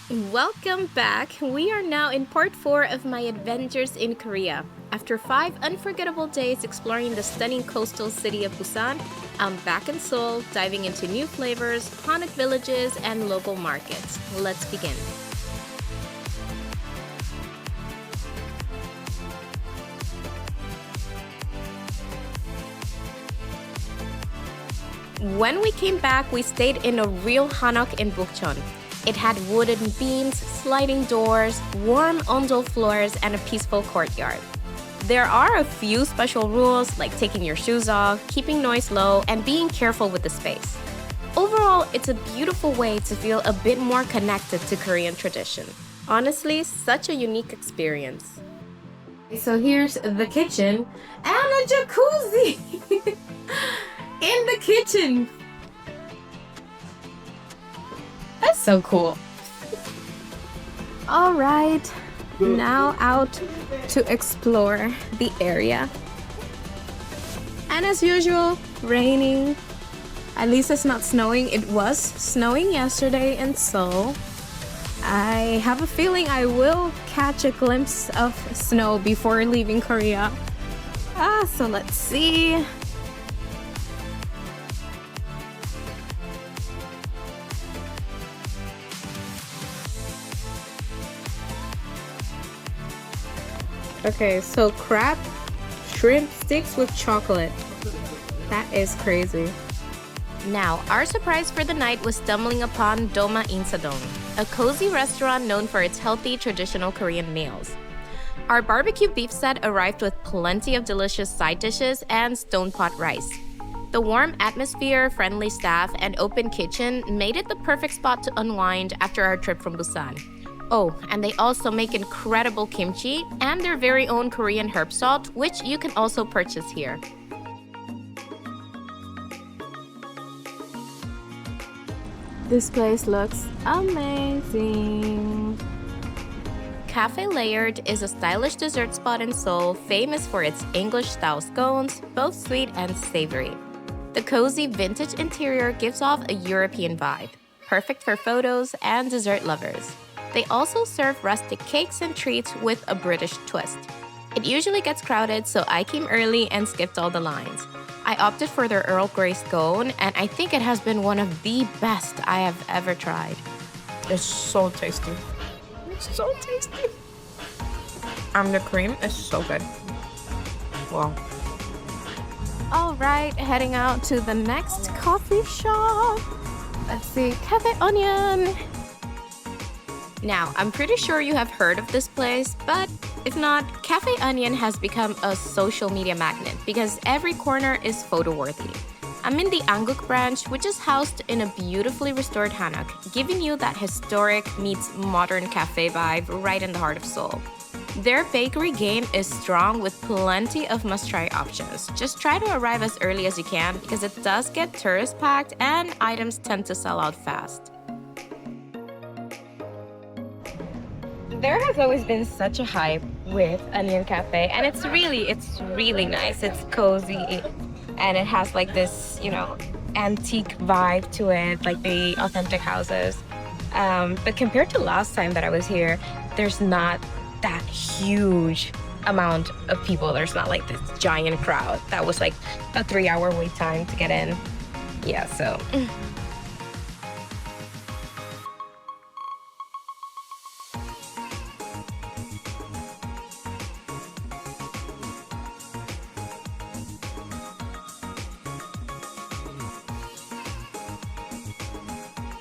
Welcome back. We are now in part 4 of my adventures in Korea. After 5 unforgettable days exploring the stunning coastal city of Busan, I'm back in Seoul, diving into new flavors, Hanok villages, and local markets. Let's begin. When we came back, we stayed in a real Hanok in Bukchon. It had wooden beams, sliding doors, warm ondol floors, and a peaceful courtyard. There are a few special rules like taking your shoes off, keeping noise low, and being careful with the space. Overall, it's a beautiful way to feel a bit more connected to Korean tradition. Honestly, such a unique experience. So here's the kitchen and a jacuzzi in the kitchen. That's so cool. All right, now out to explore the area. And as usual, raining. At least it's not snowing. It was snowing yesterday in Seoul. I have a feeling I will catch a glimpse of snow before leaving Korea. So let's see. Okay, so crab shrimp sticks with chocolate. That is crazy. Now, our surprise for the night was stumbling upon Doma Insa-dong, a cozy restaurant known for its healthy traditional Korean meals. Our barbecue beef set arrived with plenty of delicious side dishes and stone pot rice. The warm atmosphere, friendly staff, and open kitchen made it the perfect spot to unwind after our trip from Busan. Oh, and they also make incredible kimchi and their very own Korean herb salt, which you can also purchase here. This place looks amazing. Cafe Layered is a stylish dessert spot in Seoul famous for its English-style scones, both sweet and savory. The cozy vintage interior gives off a European vibe, perfect for photos and dessert lovers. They also serve rustic cakes and treats with a British twist. It usually gets crowded, so I came early and skipped all the lines. I opted for their Earl Grey scone, and I think it has been one of the best I have ever tried. It's so tasty. It's so tasty. And the cream is so good. Wow. All right, heading out to the next coffee shop. Let's see, Cafe Onion. Now, I'm pretty sure you have heard of this place, but if not, Cafe Onion has become a social media magnet because every corner is photo-worthy. I'm in the Anguk branch, which is housed in a beautifully restored Hanok, giving you that historic meets modern cafe vibe right in the heart of Seoul. Their bakery game is strong with plenty of must-try options. Just try to arrive as early as you can because it does get tourist-packed and items tend to sell out fast. There has always been such a hype with Onion Cafe, and it's really nice. It's cozy, and it has like this, antique vibe to it, like the authentic houses. But compared to last time that I was here, there's not that huge amount of people. There's not like this giant crowd. That was like a 3-hour wait time to get in. Yeah, so.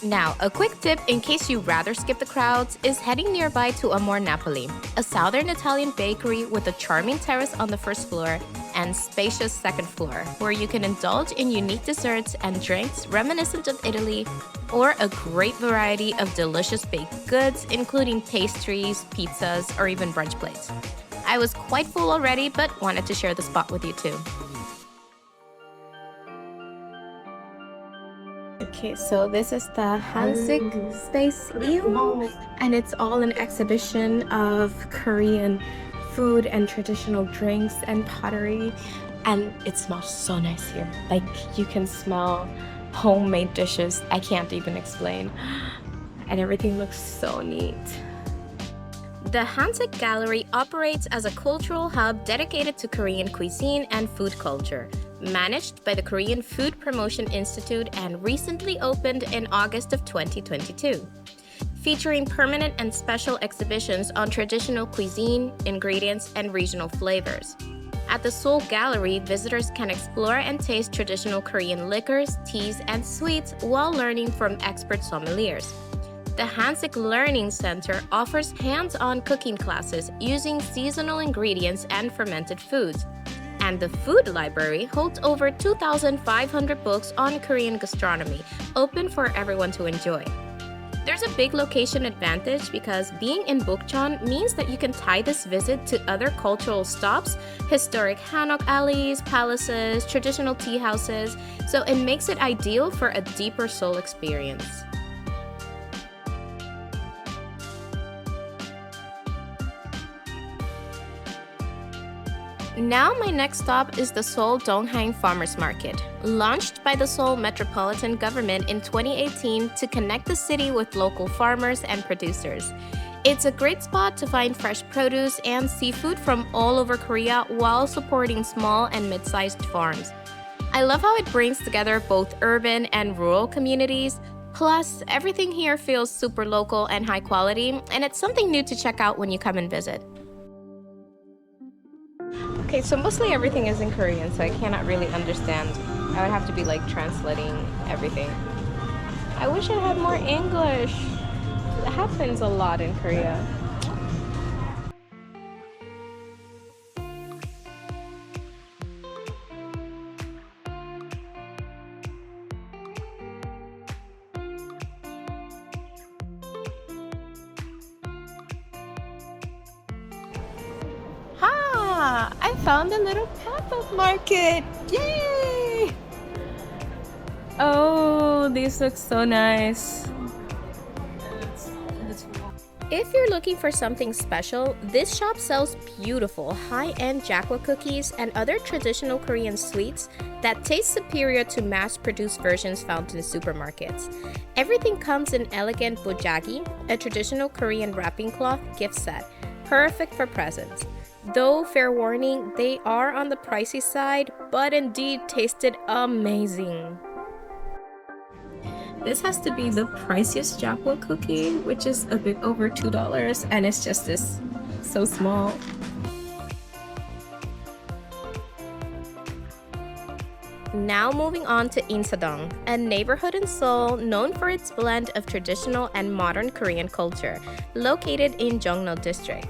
Now, a quick tip in case you rather skip the crowds is heading nearby to Amore Napoli, a southern Italian bakery with a charming terrace on the first floor and spacious second floor, where you can indulge in unique desserts and drinks reminiscent of Italy, or a great variety of delicious baked goods, including pastries, pizzas, or even brunch plates. I was quite full already, but wanted to share the spot with you too. Okay, so this is the Hansik Space Eum, and it's all an exhibition of Korean food and traditional drinks and pottery, and it smells so nice here. Like, you can smell homemade dishes. I can't even explain. and everything looks so neat. The Hansik Gallery operates as a cultural hub dedicated to Korean cuisine and food culture, managed by the Korean Food Promotion Institute and recently opened in August of 2022. Featuring permanent and special exhibitions on traditional cuisine, ingredients, and regional flavors. At the Seoul Gallery, visitors can explore and taste traditional Korean liquors, teas, and sweets while learning from expert sommeliers. The Hansik Learning Center offers hands-on cooking classes using seasonal ingredients and fermented foods. And the Food Library holds over 2,500 books on Korean gastronomy, open for everyone to enjoy. There's a big location advantage because being in Bukchon means that you can tie this visit to other cultural stops, historic Hanok alleys, palaces, traditional tea houses, so it makes it ideal for a deeper Seoul experience. Now my next stop is the Seoul Donghaeng Farmers Market, launched by the Seoul Metropolitan Government in 2018 to connect the city with local farmers and producers. It's a great spot to find fresh produce and seafood from all over Korea while supporting small and mid-sized farms. I love how it brings together both urban and rural communities. Plus, everything here feels super local and high quality, and it's something new to check out when you come and visit. Okay, so mostly everything is in Korean, so I cannot really understand. I would have to be like translating everything. I wish I had more English. It happens a lot in Korea. I found a little pop-up market! Yay! Oh, these look so nice. If you're looking for something special, this shop sells beautiful high-end jakwa cookies and other traditional Korean sweets that taste superior to mass-produced versions found in supermarkets. Everything comes in elegant bojagi, a traditional Korean wrapping cloth gift set, perfect for presents. Though, fair warning, they are on the pricey side, but indeed tasted amazing. This has to be the priciest jakwa cookie, which is a bit over $2, and it's just this so small. Now moving on to Insa-dong, a neighborhood in Seoul known for its blend of traditional and modern Korean culture, located in Jongno district.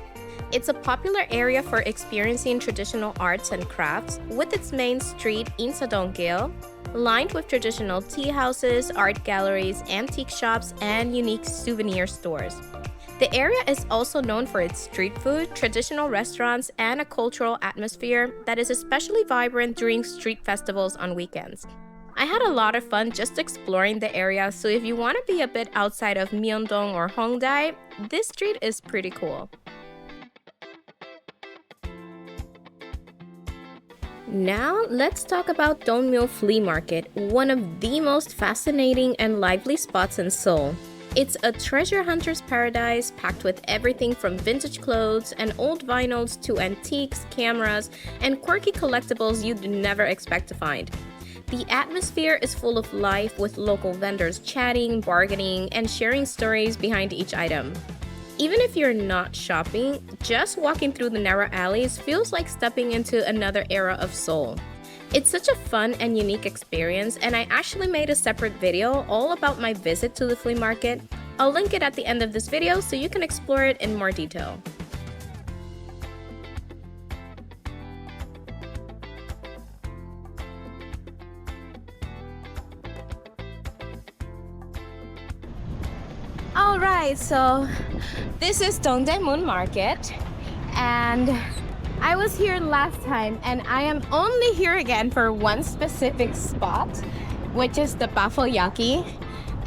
It's a popular area for experiencing traditional arts and crafts, with its main street, Insadong-gil, lined with traditional tea houses, art galleries, antique shops, and unique souvenir stores. The area is also known for its street food, traditional restaurants, and a cultural atmosphere that is especially vibrant during street festivals on weekends. I had a lot of fun just exploring the area, so if you want to be a bit outside of Myeongdong or Hongdae, this street is pretty cool. Now, let's talk about Dongmyo Flea Market, one of the most fascinating and lively spots in Seoul. It's a treasure hunter's paradise packed with everything from vintage clothes and old vinyls to antiques, cameras, and quirky collectibles you'd never expect to find. The atmosphere is full of life with local vendors chatting, bargaining, and sharing stories behind each item. Even if you're not shopping, just walking through the narrow alleys feels like stepping into another era of Seoul. It's such a fun and unique experience, and I actually made a separate video all about my visit to the flea market. I'll link it at the end of this video so you can explore it in more detail. Alright, so this is Dongdaemun Market, and I was here last time, and I am only here again for one specific spot, which is the baffle-yaki.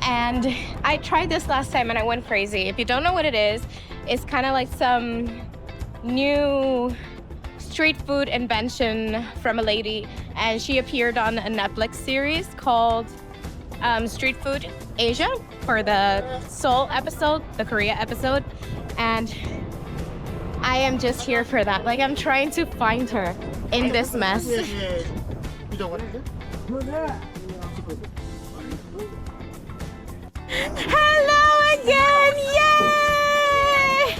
And I tried this last time and I went crazy. If you don't know what it is, it's kind of like some new street food invention from a lady, and she appeared on a Netflix series called Street Food Asia for the Seoul episode, the Korea episode. And I am just here for that. Like, I'm trying to find her in this mess. Hello again! Yay!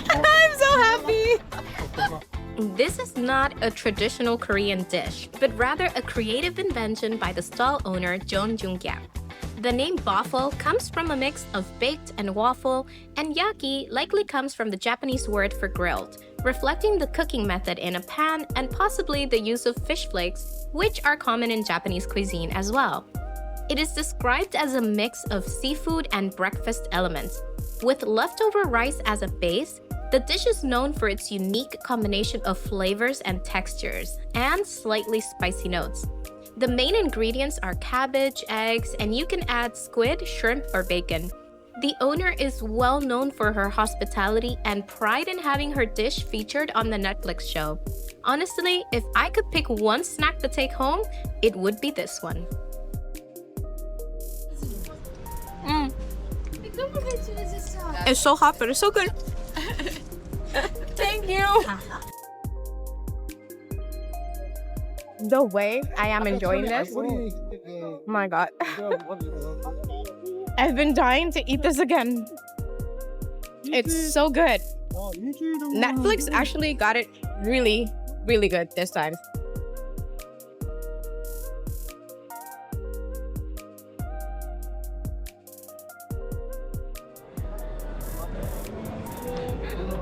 I'm so happy! This is not a traditional Korean dish, but rather a creative invention by the stall owner Jongno-gu. The name waffle comes from a mix of baked and waffle, and yaki likely comes from the Japanese word for grilled, reflecting the cooking method in a pan and possibly the use of fish flakes, which are common in Japanese cuisine as well. It is described as a mix of seafood and breakfast elements. With leftover rice as a base, the dish is known for its unique combination of flavors and textures, and slightly spicy notes. The main ingredients are cabbage, eggs, and you can add squid, shrimp, or bacon. The owner is well known for her hospitality and pride in having her dish featured on the Netflix show. Honestly, if I could pick one snack to take home, it would be this one. It's so hot, but it's so good. Thank you. The way I am enjoying this, oh my god. I've been dying to eat this again. It's so good. Netflix actually got it really, really good this time.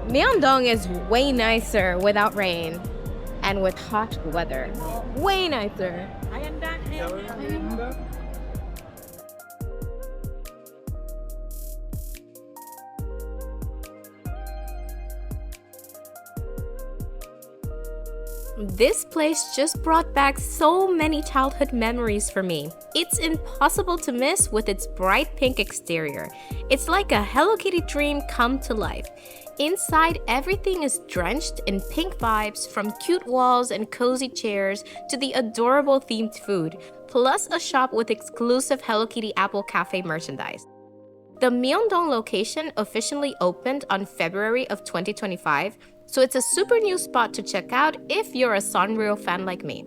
Myeongdong is way nicer without rain and with hot weather. Way nicer. This place just brought back so many childhood memories for me. It's impossible to miss with its bright pink exterior. It's like a Hello Kitty dream come to life. Inside, everything is drenched in pink vibes, from cute walls and cozy chairs to the adorable themed food, plus a shop with exclusive Hello Kitty Apple Cafe merchandise. The Myeongdong location officially opened on February of 2025, so it's a super new spot to check out if you're a Sanrio fan like me.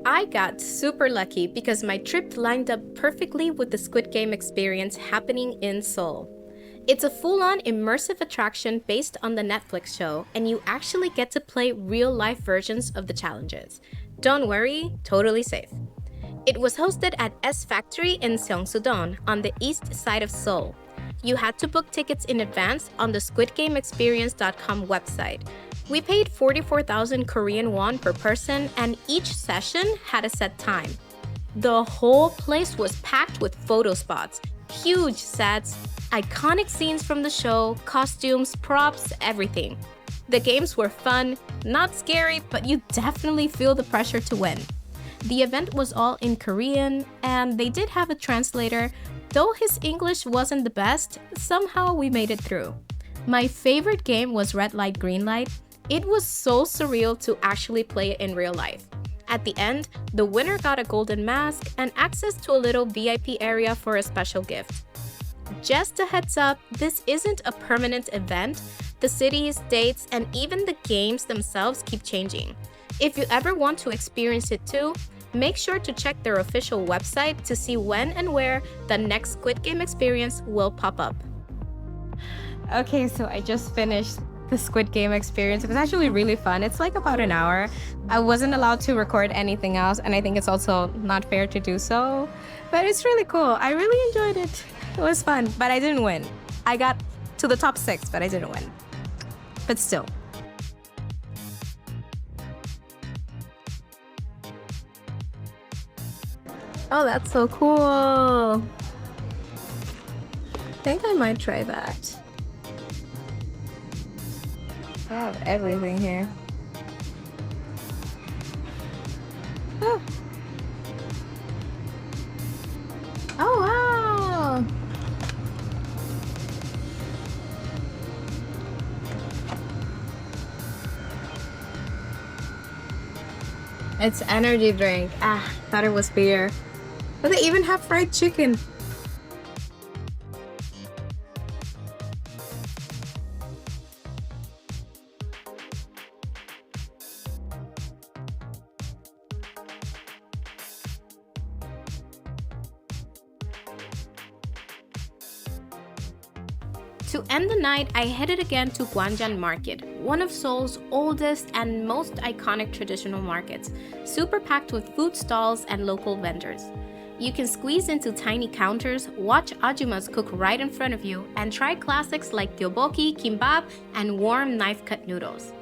I got super lucky because my trip lined up perfectly with the Squid Game Experience happening in Seoul. It's a full-on immersive attraction based on the Netflix show, and you actually get to play real-life versions of the challenges. Don't worry, totally safe. It was hosted at S Factory in Seongsu-dong on the east side of Seoul. You had to book tickets in advance on the squidgameexperience.com website. We paid 44,000 Korean won per person, and each session had a set time. The whole place was packed with photo spots, huge sets, iconic scenes from the show, costumes, props, everything. The games were fun, not scary, but you definitely feel the pressure to win. The event was all in Korean, and they did have a translator. Though his English wasn't the best, somehow we made it through. My favorite game was Red Light, Green Light. It was so surreal to actually play it in real life. At the end, the winner got a golden mask and access to a little VIP area for a special gift. Just a heads up, this isn't a permanent event. The cities, dates, and even the games themselves keep changing. If you ever want to experience it too, make sure to check their official website to see when and where the next Squid Game Experience will pop up. Okay, so I just finished the Squid Game Experience. It was actually really fun. It's like about an hour. I wasn't allowed to record anything else, and I think it's also not fair to do so. But it's really cool. I really enjoyed it. It was fun, but I didn't win. I got to the top 6, but I didn't win. But still. Oh, that's so cool. I think I might try that. I have everything here. Oh, oh wow! It's energy drink. Thought it was beer. But they even have fried chicken. To end the night, I headed again to Gwangjang Market, one of Seoul's oldest and most iconic traditional markets, super packed with food stalls and local vendors. You can squeeze into tiny counters, watch ajumas cook right in front of you, and try classics like tteokbokki, kimbap, and warm knife-cut noodles.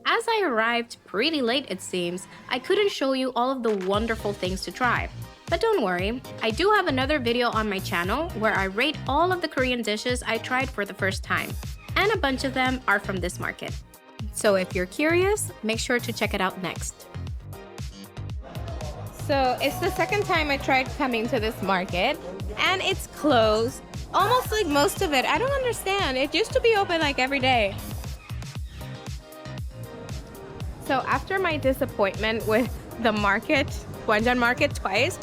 As I arrived, pretty late it seems, I couldn't show you all of the wonderful things to try. But don't worry, I do have another video on my channel where I rate all of the Korean dishes I tried for the first time, and a bunch of them are from this market. So if you're curious, make sure to check it out next. So it's the second time I tried coming to this market, and it's closed. Almost like most of it. I don't understand. It used to be open like every day. So after my disappointment with the market, Gwangjang Market twice,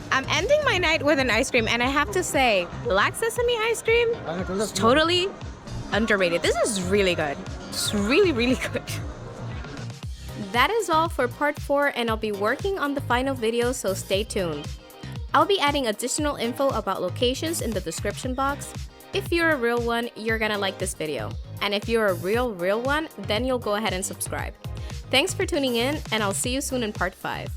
I'm ending my night with an ice cream, and I have to say, black sesame ice cream is totally underrated. This is really good. It's really, really good. That is all for part 4, and I'll be working on the final video, so stay tuned. I'll be adding additional info about locations in the description box. If you're a real one, you're gonna like this video. And if you're a real one, then you'll go ahead and subscribe. Thanks for tuning in, and I'll see you soon in part 5.